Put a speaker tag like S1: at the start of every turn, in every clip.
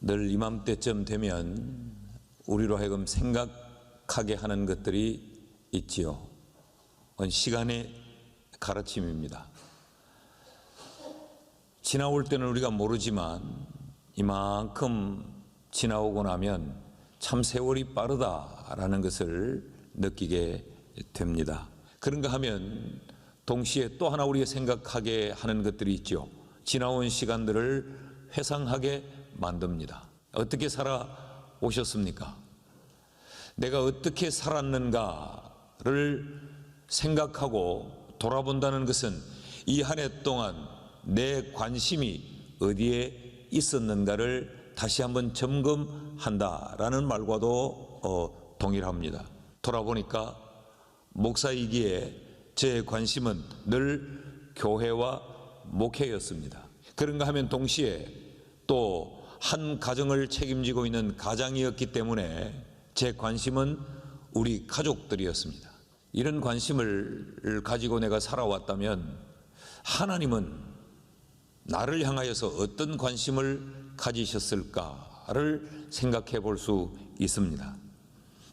S1: 늘 이맘때쯤 되면 우리로 하여금 생각하게 하는 것들이 있지요. 시간의 가르침입니다. 지나올 때는 우리가 모르지만 이만큼 지나오고 나면 참 세월이 빠르다라는 것을 느끼게 됩니다. 그런가 하면 동시에 또 하나 우리가 생각하게 하는 것들이 있죠. 지나온 시간들을 회상하게 만듭니다. 어떻게 살아오셨습니까? 내가 어떻게 살았는가를 생각하고 돌아본다는 것은 이 한 해 동안 내 관심이 어디에 있었는가를 다시 한번 점검한다라는 말과도 동일합니다. 돌아보니까 목사이기에 제 관심은 늘 교회와 목회였습니다. 그런가 하면 동시에 또 한 가정을 책임지고 있는 가장이었기 때문에 제 관심은 우리 가족들이었습니다. 이런 관심을 가지고 내가 살아왔다면 하나님은 나를 향하여서 어떤 관심을 가지셨을까를 생각해 볼 수 있습니다.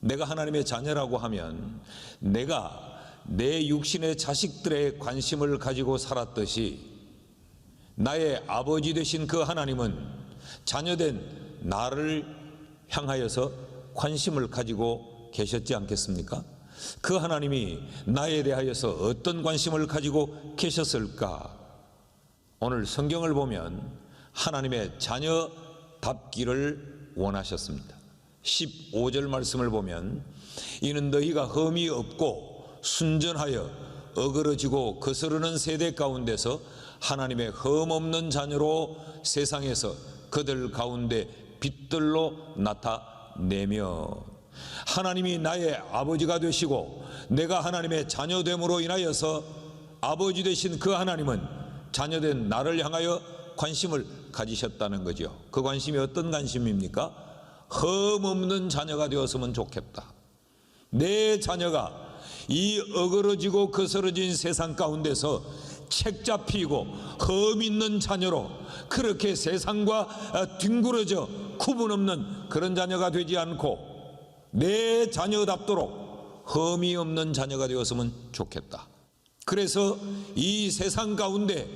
S1: 내가 하나님의 자녀라고 하면 내가 내 육신의 자식들의 관심을 가지고 살았듯이 나의 아버지 되신 그 하나님은 자녀된 나를 향하여서 관심을 가지고 계셨지 않겠습니까? 그 하나님이 나에 대하여서 어떤 관심을 가지고 계셨을까? 오늘 성경을 보면 하나님의 자녀답기를 원하셨습니다. 15절 말씀을 보면 이는 너희가 흠이 없고 순전하여 어그러지고 거스르는 세대 가운데서 하나님의 흠없는 자녀로 세상에서 그들 가운데 빛들로 나타내며 하나님이 나의 아버지가 되시고 내가 하나님의 자녀됨으로 인하여서 아버지 되신 그 하나님은 자녀된 나를 향하여 관심을 가지셨다는 거죠. 그 관심이 어떤 관심입니까? 흠없는 자녀가 되었으면 좋겠다. 내 자녀가 이 어그러지고 거스러진 세상 가운데서 책 잡히고 흠 있는 자녀로 그렇게 세상과 뒹굴어져 구분 없는 그런 자녀가 되지 않고 내 자녀답도록 흠이 없는 자녀가 되었으면 좋겠다. 그래서 이 세상 가운데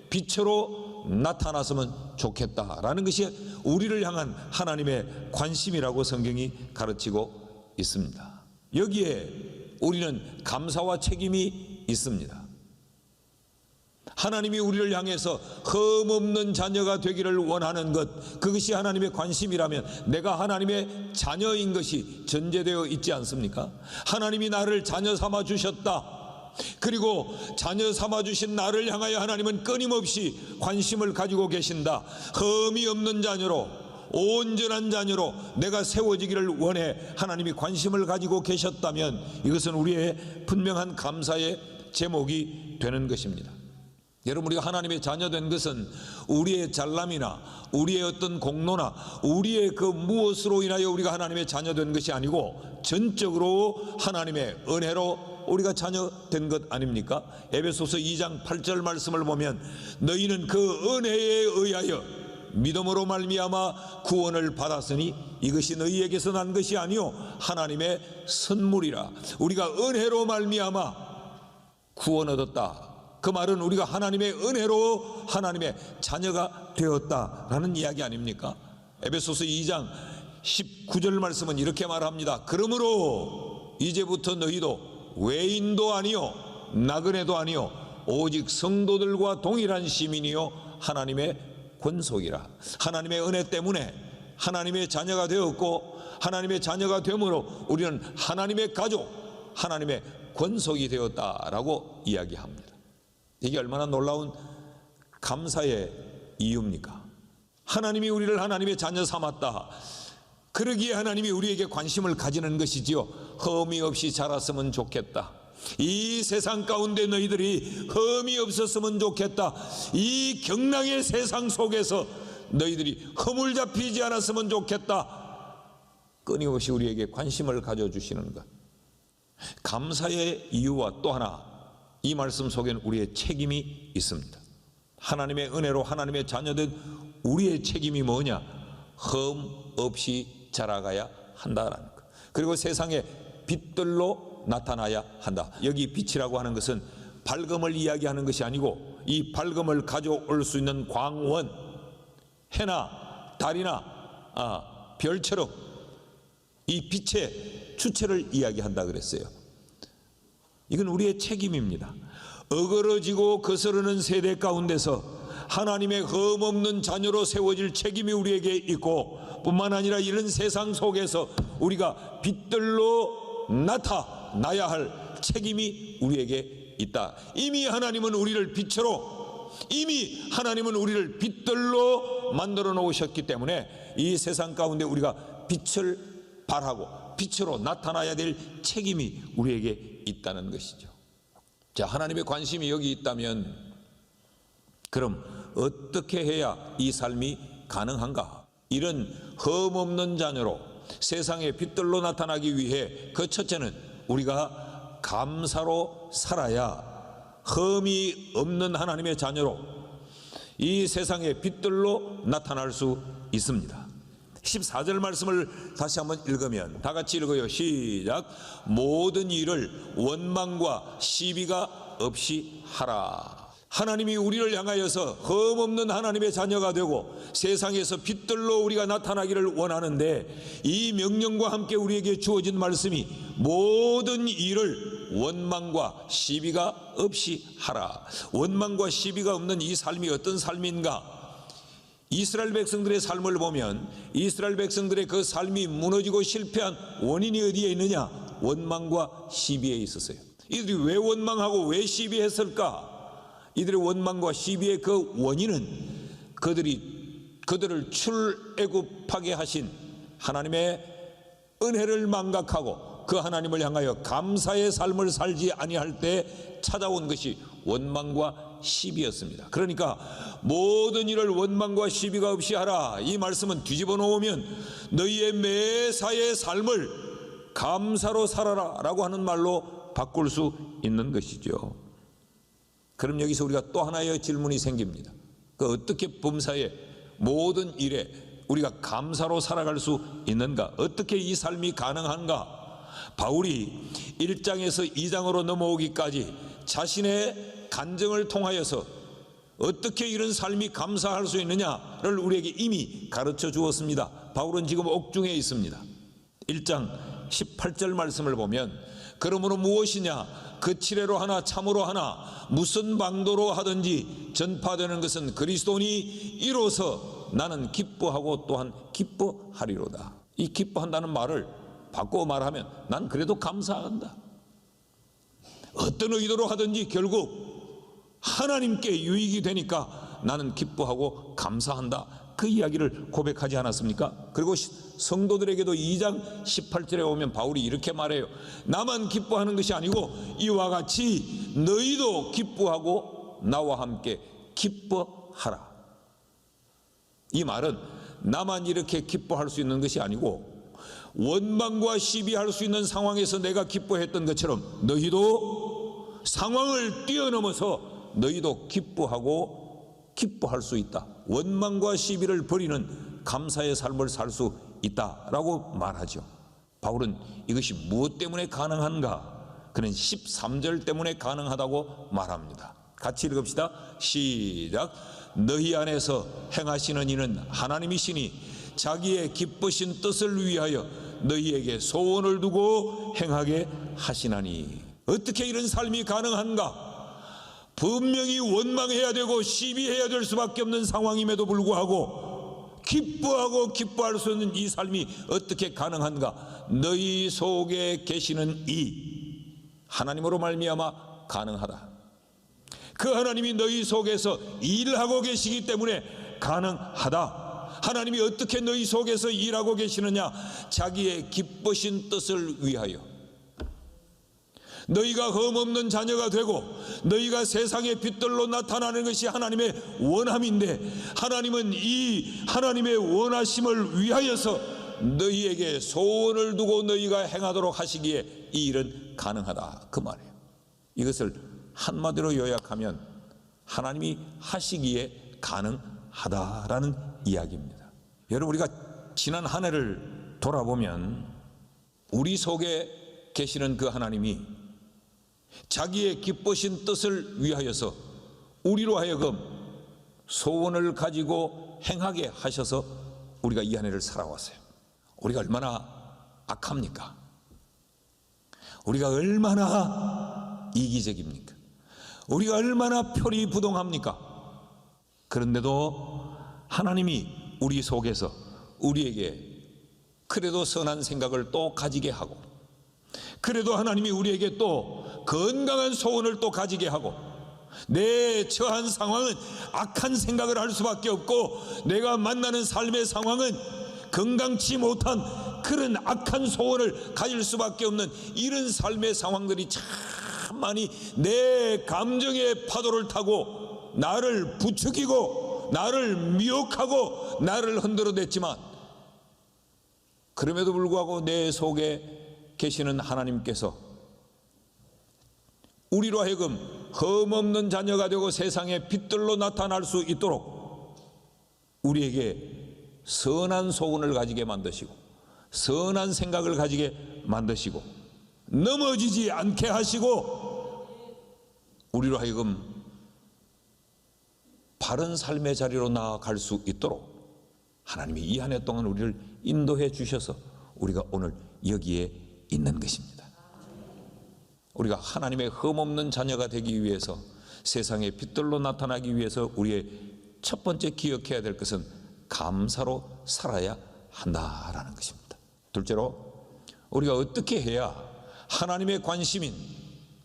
S1: 빛으로 나타났으면 좋겠다라는 것이 우리를 향한 하나님의 관심이라고 성경이 가르치고 있습니다. 여기에 우리는 감사와 책임이 있습니다. 하나님이 우리를 향해서 흠없는 자녀가 되기를 원하는 것, 그것이 하나님의 관심이라면 내가 하나님의 자녀인 것이 전제되어 있지 않습니까? 하나님이 나를 자녀 삼아 주셨다. 그리고 자녀 삼아 주신 나를 향하여 하나님은 끊임없이 관심을 가지고 계신다. 흠이 없는 자녀로, 온전한 자녀로 내가 세워지기를 원해 하나님이 관심을 가지고 계셨다면 이것은 우리의 분명한 감사의 제목이 되는 것입니다. 여러분, 우리가 하나님의 자녀된 것은 우리의 잘남이나 우리의 어떤 공로나 우리의 그 무엇으로 인하여 우리가 하나님의 자녀된 것이 아니고 전적으로 하나님의 은혜로 우리가 자녀된 것 아닙니까? 에베소서 2장 8절 말씀을 보면 너희는 그 은혜에 의하여 믿음으로 말미암아 구원을 받았으니 이것이 너희에게서 난 것이 아니요 하나님의 선물이라. 우리가 은혜로 말미암아 구원 얻었다. 그 말은 우리가 하나님의 은혜로 하나님의 자녀가 되었다라는 이야기 아닙니까? 에베소서 2장 19절 말씀은 이렇게 말합니다. 그러므로 이제부터 너희도 외인도 아니요 나그네도 아니요 오직 성도들과 동일한 시민이요 하나님의 권속이라. 하나님의 은혜 때문에 하나님의 자녀가 되었고 하나님의 자녀가 되므로 우리는 하나님의 가족, 하나님의 권속이 되었다라고 이야기합니다. 이게 얼마나 놀라운 감사의 이유입니까? 하나님이 우리를 하나님의 자녀 삼았다. 그러기에 하나님이 우리에게 관심을 가지는 것이지요. 흠이 없이 자랐으면 좋겠다. 이 세상 가운데 너희들이 흠이 없었으면 좋겠다. 이 경랑의 세상 속에서 너희들이 허물 잡히지 않았으면 좋겠다. 끊임없이 우리에게 관심을 가져주시는 것, 감사의 이유와 또 하나, 이 말씀 속에는 우리의 책임이 있습니다. 하나님의 은혜로 하나님의 자녀된 우리의 책임이 뭐냐? 흠 없이 자라가야 한다라는 것. 그리고 세상에 빛들로 나타나야 한다. 여기 빛이라고 하는 것은 밝음을 이야기하는 것이 아니고 이 밝음을 가져올 수 있는 광원, 해나 달이나 별처럼 이 빛의 주체를 이야기한다 그랬어요. 이건 우리의 책임입니다. 어그러지고 거스르는 세대 가운데서 하나님의 흠없는 자녀로 세워질 책임이 우리에게 있고, 뿐만 아니라 이런 세상 속에서 우리가 빛들로 나타나야 할 책임이 우리에게 있다. 이미 하나님은 우리를 빛으로, 이미 하나님은 우리를 빛들로 만들어 놓으셨기 때문에 이 세상 가운데 우리가 빛을 발하고 빛으로 나타나야 될 책임이 우리에게 있다는 것이죠. 자, 하나님의 관심이 여기 있다면 그럼 어떻게 해야 이 삶이 가능한가? 이런 흠없는 자녀로 세상의 빛들로 나타나기 위해 그 첫째는 우리가 감사로 살아야 흠이 없는 하나님의 자녀로 이 세상의 빛들로 나타날 수 있습니다. 14절 말씀을 다시 한번 읽으면 다 같이 읽어요. 시작. 모든 일을 원망과 시비가 없이 하라. 하나님이 우리를 향하여서 흠없는 하나님의 자녀가 되고 세상에서 빛들로 우리가 나타나기를 원하는데, 이 명령과 함께 우리에게 주어진 말씀이 모든 일을 원망과 시비가 없이 하라. 원망과 시비가 없는 이 삶이 어떤 삶인가? 이스라엘 백성들의 삶을 보면 이스라엘 백성들의 그 삶이 무너지고 실패한 원인이 어디에 있느냐? 원망과 시비에 있었어요. 이들이 왜 원망하고 왜 시비했을까? 이들의 원망과 시비의 그 원인은 그들을 출애굽하게 하신 하나님의 은혜를 망각하고 그 하나님을 향하여 감사의 삶을 살지 아니할 때 찾아온 것이 원망과 시비였습니다. 그러니까 모든 일을 원망과 시비가 없이 하라. 이 말씀은 뒤집어 놓으면 너희의 매사의 삶을 감사로 살아라 라고 하는 말로 바꿀 수 있는 것이죠. 그럼 여기서 우리가 또 하나의 질문이 생깁니다. 그 어떻게 범사에 모든 일에 우리가 감사로 살아갈 수 있는가? 어떻게 이 삶이 가능한가? 바울이 1장에서 2장으로 넘어오기까지 자신의 간증을 통하여서 어떻게 이런 삶이 감사할 수 있느냐를 우리에게 이미 가르쳐 주었습니다. 바울은 지금 옥중에 있습니다. 1장 18절 말씀을 보면 그러므로 무엇이냐? 거칠애로 하나 참으로 하나 무슨 방도로 하든지 전파되는 것은 그리스도니 이로써 나는 기뻐하고 또한 기뻐하리로다. 이 기뻐한다는 말을 바꿔 말하면 난 그래도 감사한다. 어떤 의도로 하든지 결국 하나님께 유익이 되니까 나는 기뻐하고 감사한다. 그 이야기를 고백하지 않았습니까? 그리고 성도들에게도 2장 18절에 오면 바울이 이렇게 말해요. 나만 기뻐하는 것이 아니고 이와 같이 너희도 기뻐하고 나와 함께 기뻐하라. 이 말은 나만 이렇게 기뻐할 수 있는 것이 아니고 원망과 시비할 수 있는 상황에서 내가 기뻐했던 것처럼 너희도 상황을 뛰어넘어서 너희도 기뻐하고 기뻐할 수 있다. 원망과 시비를 버리는 감사의 삶을 살 수 있다라고 말하죠. 바울은 이것이 무엇 때문에 가능한가? 그는 13절 때문에 가능하다고 말합니다. 같이 읽읍시다. 시작. 너희 안에서 행하시는 이는 하나님이시니 자기의 기쁘신 뜻을 위하여 너희에게 소원을 두고 행하게 하시나니. 어떻게 이런 삶이 가능한가? 분명히 원망해야 되고 시비해야 될 수밖에 없는 상황임에도 불구하고 기뻐하고 기뻐할 수 있는 이 삶이 어떻게 가능한가? 너희 속에 계시는 이 하나님으로 말미암아 가능하다. 그 하나님이 너희 속에서 일하고 계시기 때문에 가능하다. 하나님이 어떻게 너희 속에서 일하고 계시느냐? 자기의 기쁘신 뜻을 위하여 너희가 흠없는 자녀가 되고 너희가 세상의 빛들로 나타나는 것이 하나님의 원함인데, 하나님은 이 하나님의 원하심을 위하여서 너희에게 소원을 두고 너희가 행하도록 하시기에 이 일은 가능하다. 그 말이에요. 이것을 한마디로 요약하면 하나님이 하시기에 가능하다라는 이야기입니다. 여러분, 우리가 지난 한 해를 돌아보면 우리 속에 계시는 그 하나님이 자기의 기쁘신 뜻을 위하여서 우리로 하여금 소원을 가지고 행하게 하셔서 우리가 이 한 해를 살아왔어요. 우리가 얼마나 악합니까? 우리가 얼마나 이기적입니까? 우리가 얼마나 표리부동합니까? 그런데도 하나님이 우리 속에서 우리에게 그래도 선한 생각을 또 가지게 하고, 그래도 하나님이 우리에게 또 건강한 소원을 또 가지게 하고, 내 처한 상황은 악한 생각을 할 수밖에 없고 내가 만나는 삶의 상황은 건강치 못한 그런 악한 소원을 가질 수밖에 없는 이런 삶의 상황들이 참 많이 내 감정의 파도를 타고 나를 부추기고 나를 미혹하고 나를 흔들어댔지만, 그럼에도 불구하고 내 속에 계시는 하나님께서 우리로 하여금 흠없는 자녀가 되고 세상에 빛들로 나타날 수 있도록 우리에게 선한 소원을 가지게 만드시고 선한 생각을 가지게 만드시고 넘어지지 않게 하시고 우리로 하여금 바른 삶의 자리로 나아갈 수 있도록 하나님이 이 한 해 동안 우리를 인도해 주셔서 우리가 오늘 여기에 있는 것입니다. 우리가 하나님의 흠없는 자녀가 되기 위해서, 세상의 빛들로 나타나기 위해서 우리의 첫 번째 기억해야 될 것은 감사로 살아야 한다라는 것입니다. 둘째로, 우리가 어떻게 해야 하나님의 관심인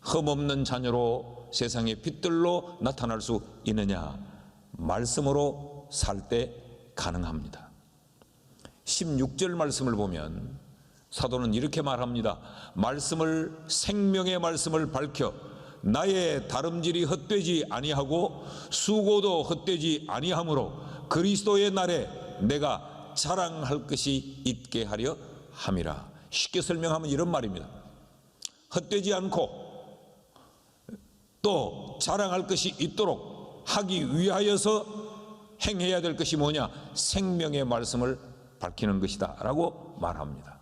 S1: 흠없는 자녀로 세상의 빛들로 나타날 수 있느냐? 말씀으로 살 때 가능합니다. 16절 말씀을 보면 사도는 이렇게 말합니다. 말씀을, 생명의 말씀을 밝혀 나의 다름질이 헛되지 아니하고 수고도 헛되지 아니하므로 그리스도의 날에 내가 자랑할 것이 있게 하려 함이라. 쉽게 설명하면 이런 말입니다. 헛되지 않고 또 자랑할 것이 있도록 하기 위하여서 행해야 될 것이 뭐냐? 생명의 말씀을 밝히는 것이다 라고 말합니다.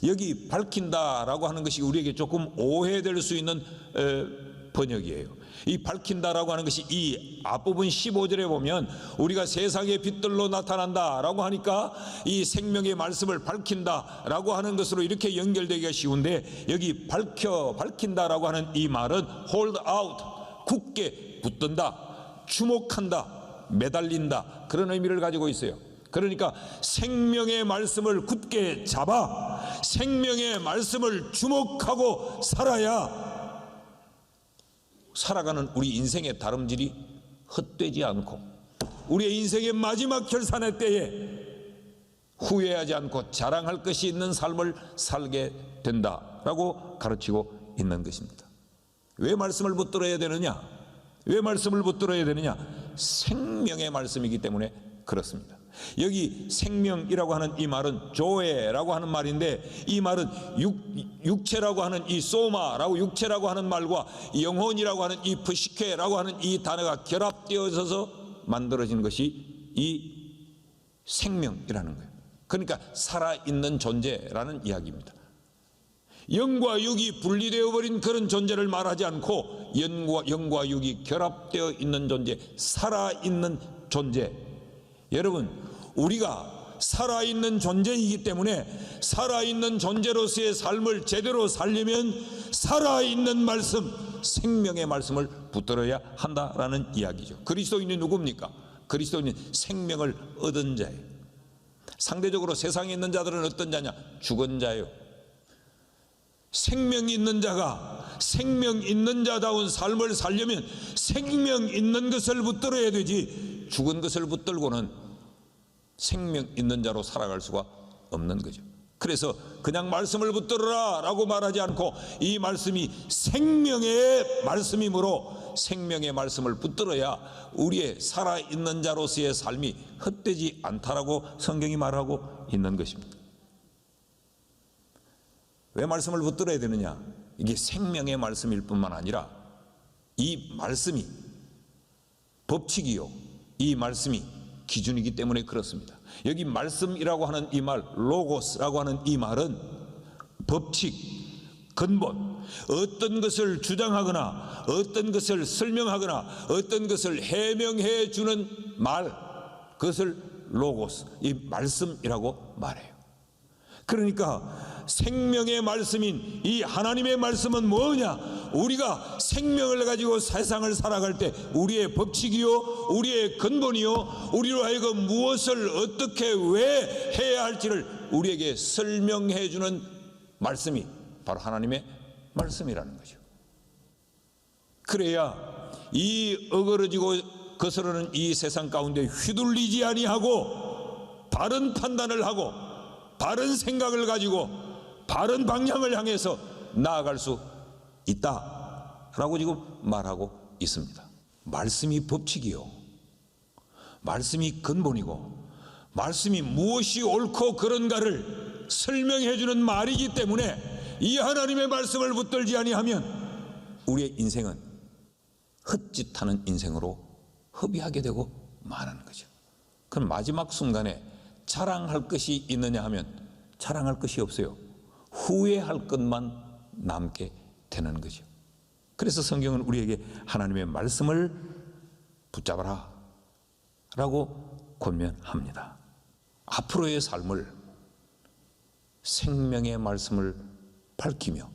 S1: 여기 밝힌다라고 하는 것이 우리에게 조금 오해될 수 있는 번역이에요. 이 밝힌다라고 하는 것이 이 앞부분 15절에 보면 우리가 세상의 빛들로 나타난다라고 하니까 이 생명의 말씀을 밝힌다라고 하는 것으로 이렇게 연결되기가 쉬운데, 여기 밝힌다라고 하는 이 말은 hold out, 굳게 붙든다, 주목한다, 매달린다, 그런 의미를 가지고 있어요. 그러니까 생명의 말씀을 굳게 잡아 생명의 말씀을 주목하고 살아가는 우리 인생의 다름질이 헛되지 않고 우리의 인생의 마지막 결산의 때에 후회하지 않고 자랑할 것이 있는 삶을 살게 된다라고 가르치고 있는 것입니다. 왜 말씀을 붙들어야 되느냐? 왜 말씀을 붙들어야 되느냐? 생명의 말씀이기 때문에 그렇습니다. 여기 생명이라고 하는 이 말은 조에라고 하는 말인데, 이 말은 육체라고 하는 이 소마라고 육체라고 하는 말과 영혼이라고 하는 이 프시케라고 하는 이 단어가 결합되어서 만들어진 것이 이 생명이라는 거예요. 그러니까 살아있는 존재라는 이야기입니다. 영과 육이 분리되어 버린 그런 존재를 말하지 않고 영과 육이 결합되어 있는 존재, 살아있는 존재. 여러분, 우리가 살아있는 존재이기 때문에 살아있는 존재로서의 삶을 제대로 살려면 살아있는 말씀, 생명의 말씀을 붙들어야 한다라는 이야기죠. 그리스도인이 누굽니까? 그리스도인은 생명을 얻은 자예요. 상대적으로 세상에 있는 자들은 어떤 자냐? 죽은 자예요. 생명 있는 자가 생명 있는 자다운 삶을 살려면 생명 있는 것을 붙들어야 되지, 죽은 것을 붙들고는 생명 있는 자로 살아갈 수가 없는 거죠. 그래서 그냥 말씀을 붙들어라 라고 말하지 않고 이 말씀이 생명의 말씀이므로 생명의 말씀을 붙들어야 우리의 살아있는 자로서의 삶이 헛되지 않다라고 성경이 말하고 있는 것입니다. 왜 말씀을 붙들어야 되느냐? 이게 생명의 말씀일 뿐만 아니라 이 말씀이 법칙이요, 이 말씀이 기준이기 때문에 그렇습니다. 여기 말씀이라고 하는 이 말, 로고스라고 하는 이 말은 법칙, 근본, 어떤 것을 주장하거나 어떤 것을 설명하거나 어떤 것을 해명해 주는 말, 그것을 로고스, 이 말씀이라고 말해요. 그러니까 생명의 말씀인 이 하나님의 말씀은 뭐냐? 우리가 생명을 가지고 세상을 살아갈 때 우리의 법칙이요, 우리의 근본이요, 우리로 하여금 무엇을 어떻게 왜 해야 할지를 우리에게 설명해 주는 말씀이 바로 하나님의 말씀이라는 거죠. 그래야 이 어그러지고 거스르는 이 세상 가운데 휘둘리지 아니하고 바른 판단을 하고 바른 생각을 가지고 바른 방향을 향해서 나아갈 수 있다라고 지금 말하고 있습니다. 말씀이 법칙이요, 말씀이 근본이고 말씀이 무엇이 옳고 그런가를 설명해 주는 말이기 때문에 이 하나님의 말씀을 붙들지 아니하면 우리의 인생은 헛짓하는 인생으로 허비하게 되고 마는 거죠. 그럼 마지막 순간에 자랑할 것이 있느냐 하면 자랑할 것이 없어요. 후회할 것만 남게 되는 거죠. 그래서 성경은 우리에게 하나님의 말씀을 붙잡아라 라고 권면합니다. 앞으로의 삶을 생명의 말씀을 밝히며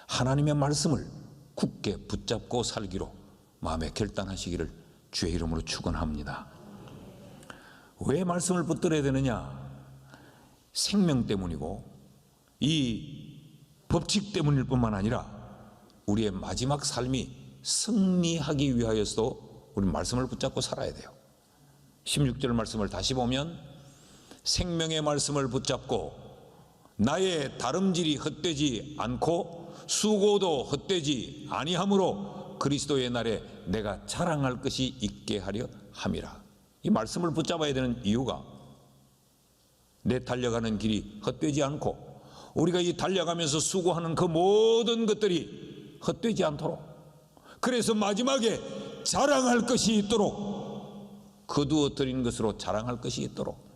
S1: 하나님의 말씀을 굳게 붙잡고 살기로 마음에 결단하시기를 주의 이름으로 축원합니다. 왜 말씀을 붙들어야 되느냐? 생명 때문이고 이 법칙 때문일 뿐만 아니라 우리의 마지막 삶이 승리하기 위하여서도 우리 말씀을 붙잡고 살아야 돼요. 16절 말씀을 다시 보면 생명의 말씀을 붙잡고 나의 다름질이 헛되지 않고 수고도 헛되지 아니하므로 그리스도의 날에 내가 자랑할 것이 있게 하려 함이라. 이 말씀을 붙잡아야 되는 이유가 내 달려가는 길이 헛되지 않고 우리가 이 달려가면서 수고하는 그 모든 것들이 헛되지 않도록, 그래서 마지막에 자랑할 것이 있도록, 거두어 드린 것으로 자랑할 것이 있도록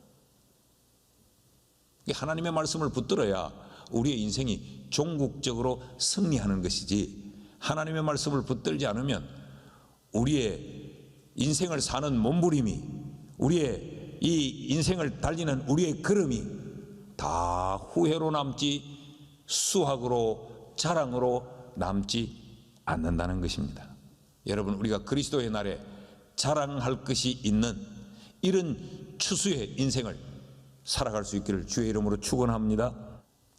S1: 하나님의 말씀을 붙들어야 우리의 인생이 종국적으로 승리하는 것이지, 하나님의 말씀을 붙들지 않으면 우리의 인생을 사는 몸부림이, 우리의 이 인생을 달리는 우리의 걸음이 다 후회로 남지 수확으로 자랑으로 남지 않는다는 것입니다. 여러분, 우리가 그리스도의 날에 자랑할 것이 있는 이런 추수의 인생을 살아갈 수 있기를 주의 이름으로 축원합니다.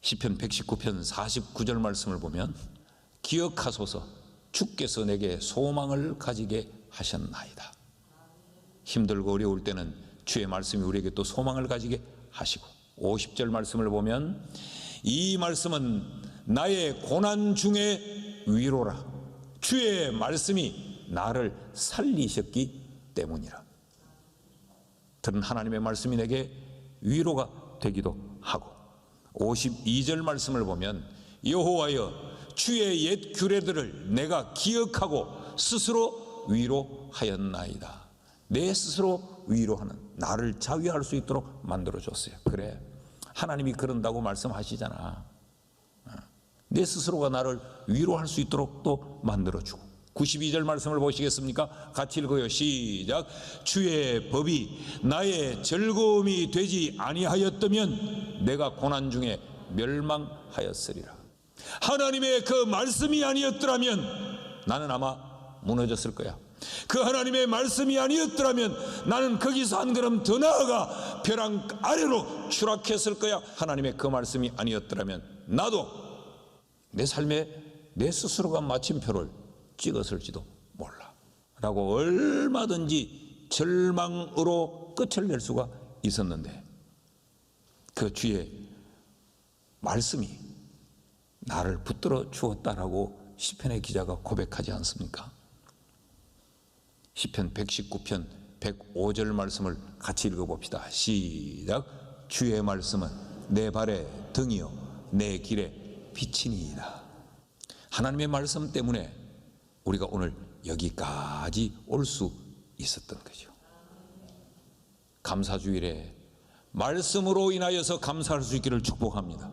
S1: 시편 119편 49절 말씀을 보면 기억하소서 주께서 내게 소망을 가지게 하셨나이다. 힘들고 어려울 때는 주의 말씀이 우리에게 또 소망을 가지게 하시고, 50절 말씀을 보면 이 말씀은 나의 고난 중에 위로라. 주의 말씀이 나를 살리셨기 때문이라. 들은 하나님의 말씀이 내게 위로가 되기도 하고, 52절 말씀을 보면 여호와여 주의 옛 규례들을 내가 기억하고 스스로 위로하였나이다. 내 스스로 위로하는, 나를 자위할 수 있도록 만들어줬어요. 그래, 하나님이 그런다고 말씀하시잖아. 내 스스로가 나를 위로할 수 있도록 또 만들어주고. 92절 말씀을 보시겠습니까? 같이 읽어요. 시작. 주의 법이 나의 즐거움이 되지 아니하였다면 내가 고난 중에 멸망하였으리라. 하나님의 그 말씀이 아니었더라면 나는 아마 무너졌을 거야. 그 하나님의 말씀이 아니었더라면 나는 거기서 한 걸음 더 나아가 벼랑 아래로 추락했을 거야. 하나님의 그 말씀이 아니었더라면 나도 내 삶에 내 스스로가 마침표를 찍었을지도 몰라 라고 얼마든지 절망으로 끝을 낼 수가 있었는데, 그 주의 말씀이 나를 붙들어 주었다라고 시편의 기자가 고백하지 않습니까? 시편 119편 105절 말씀을 같이 읽어봅시다. 시작. 주의 말씀은 내 발의 등이요 내 길의 빛이니이다. 하나님의 말씀 때문에 우리가 오늘 여기까지 올 수 있었던 거죠. 감사주일에 말씀으로 인하여서 감사할 수 있기를 축복합니다.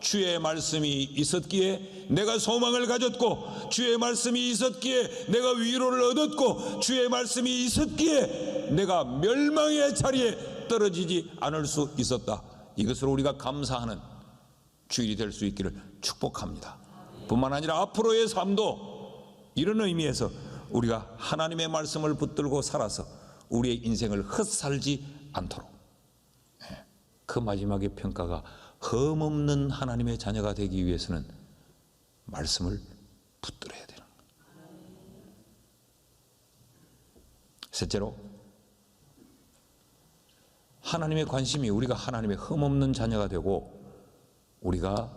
S1: 주의 말씀이 있었기에 내가 소망을 가졌고, 주의 말씀이 있었기에 내가 위로를 얻었고, 주의 말씀이 있었기에 내가 멸망의 자리에 떨어지지 않을 수 있었다. 이것으로 우리가 감사하는 주일이 될 수 있기를 축복합니다. 뿐만 아니라 앞으로의 삶도 이런 의미에서 우리가 하나님의 말씀을 붙들고 살아서 우리의 인생을 헛살지 않도록, 그 마지막의 평가가 흠없는 하나님의 자녀가 되기 위해서는 말씀을 붙들어야 되는 거예요. 셋째로, 하나님의 관심이 우리가 하나님의 흠없는 자녀가 되고 우리가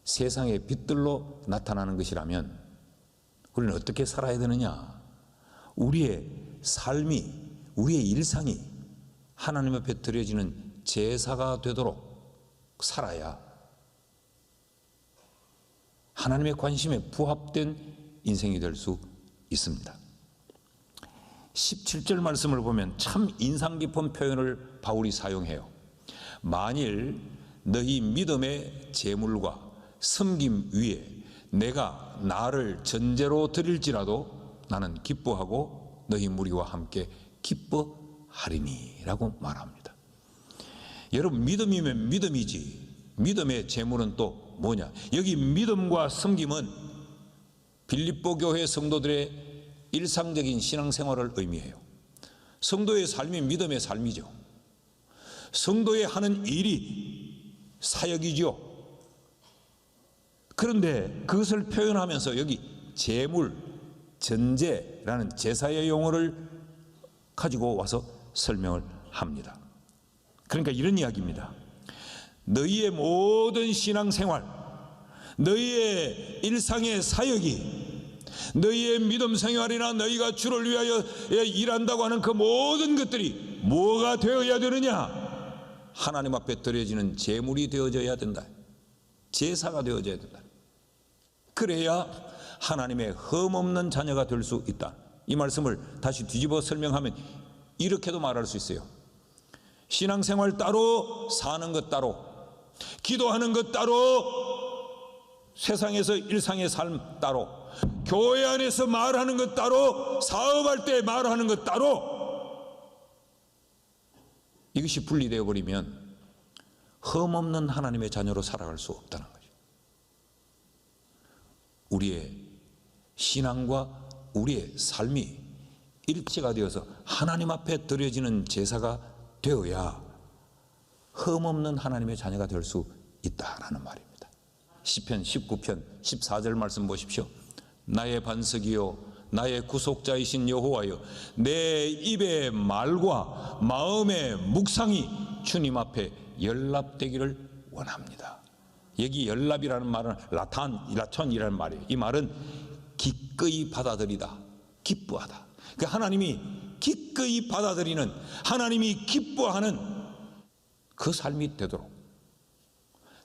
S1: 세상의 빛들로 나타나는 것이라면 우리는 어떻게 살아야 되느냐? 우리의 삶이, 우리의 일상이 하나님 앞에 드려지는 제사가 되도록 살아야 하나님의 관심에 부합된 인생이 될 수 있습니다. 17절 말씀을 보면 참 인상 깊은 표현을 바울이 사용해요. 만일 너희 믿음의 제물과 섬김 위에 내가 나를 전제로 드릴지라도 나는 기뻐하고 너희 무리와 함께 기뻐하리니 라고 말합니다. 여러분, 믿음이면 믿음이지 믿음의 제물은 또 뭐냐? 여기 믿음과 섬김은 빌립보 교회 성도들의 일상적인 신앙생활을 의미해요. 성도의 삶이 믿음의 삶이죠. 성도의 하는 일이 사역이죠. 그런데 그것을 표현하면서 여기 제물, 전제라는 제사의 용어를 가지고 와서 설명을 합니다. 그러니까 이런 이야기입니다. 너희의 모든 신앙생활, 너희의 일상의 사역이, 너희의 믿음 생활이나 너희가 주를 위하여 일한다고 하는 그 모든 것들이 뭐가 되어야 되느냐? 하나님 앞에 드려지는 제물이 되어져야 된다. 제사가 되어져야 된다. 그래야 하나님의 흠없는 자녀가 될 수 있다. 이 말씀을 다시 뒤집어 설명하면 이렇게도 말할 수 있어요. 신앙생활 따로, 사는 것 따로, 기도하는 것 따로, 세상에서 일상의 삶 따로, 교회 안에서 말하는 것 따로, 사업할 때 말하는 것 따로, 이것이 분리되어 버리면 흠없는 하나님의 자녀로 살아갈 수 없다는 거죠. 우리의 신앙과 우리의 삶이 일치가 되어서 하나님 앞에 드려지는 제사가 되어야 흠없는 하나님의 자녀가 될 수 있다라는 말입니다. 시편 19편 14절 말씀 보십시오. 나의 반석이요 나의 구속자이신 여호와여, 내 입의 말과 마음의 묵상이 주님 앞에 연락되기를 원합니다. 여기 연락이라는 말은 라천이라는 말이에요. 이 말은 기꺼이 받아들이다, 기뻐하다. 그 하나님이 기꺼이 받아들이는, 하나님이 기뻐하는 그 삶이 되도록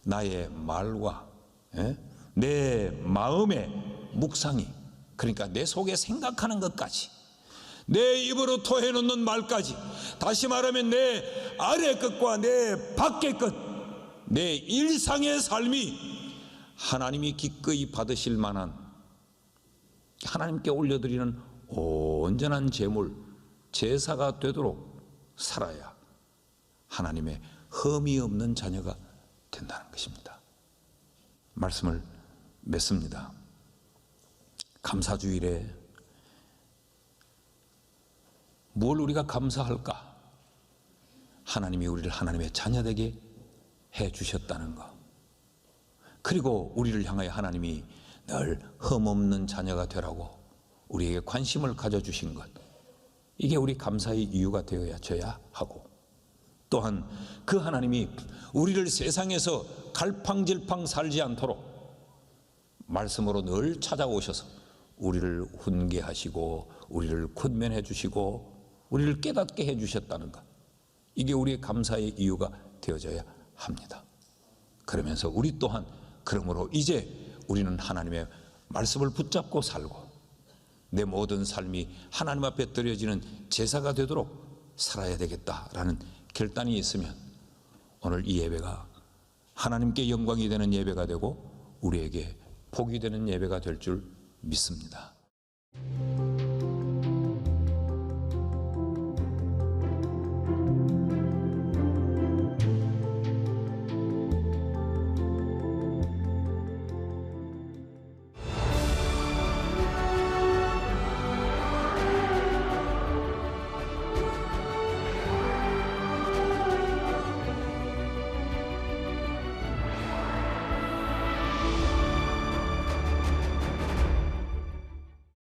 S1: 나의 말과 내 마음의 묵상이, 그러니까 내 속에 생각하는 것까지, 내 입으로 토해놓는 말까지, 다시 말하면 내 아래 것과 내 밖의 것, 내 일상의 삶이 하나님이 기꺼이 받으실 만한, 하나님께 올려드리는 온전한 제물, 제사가 되도록 살아야 하나님의 흠이 없는 자녀가 된다는 것입니다. 말씀을 맺습니다. 감사주일에 뭘 우리가 감사할까? 하나님이 우리를 하나님의 자녀되게 해 주셨다는 것, 그리고 우리를 향하여 하나님이 늘 흠없는 자녀가 되라고 우리에게 관심을 가져주신 것, 이게 우리 감사의 이유가 되어야 하고, 또한 그 하나님이 우리를 세상에서 갈팡질팡 살지 않도록 말씀으로 늘 찾아오셔서 우리를 훈계하시고 우리를 권면해 주시고 우리를 깨닫게 해 주셨다는 것, 이게 우리의 감사의 이유가 되어져야 합니다. 그러면서 우리 또한 그러므로 이제 우리는 하나님의 말씀을 붙잡고 살고 내 모든 삶이 하나님 앞에 드려지는 제사가 되도록 살아야 되겠다라는 결단이 있으면 오늘 이 예배가 하나님께 영광이 되는 예배가 되고 우리에게 복이 되는 예배가 될 줄 믿습니다.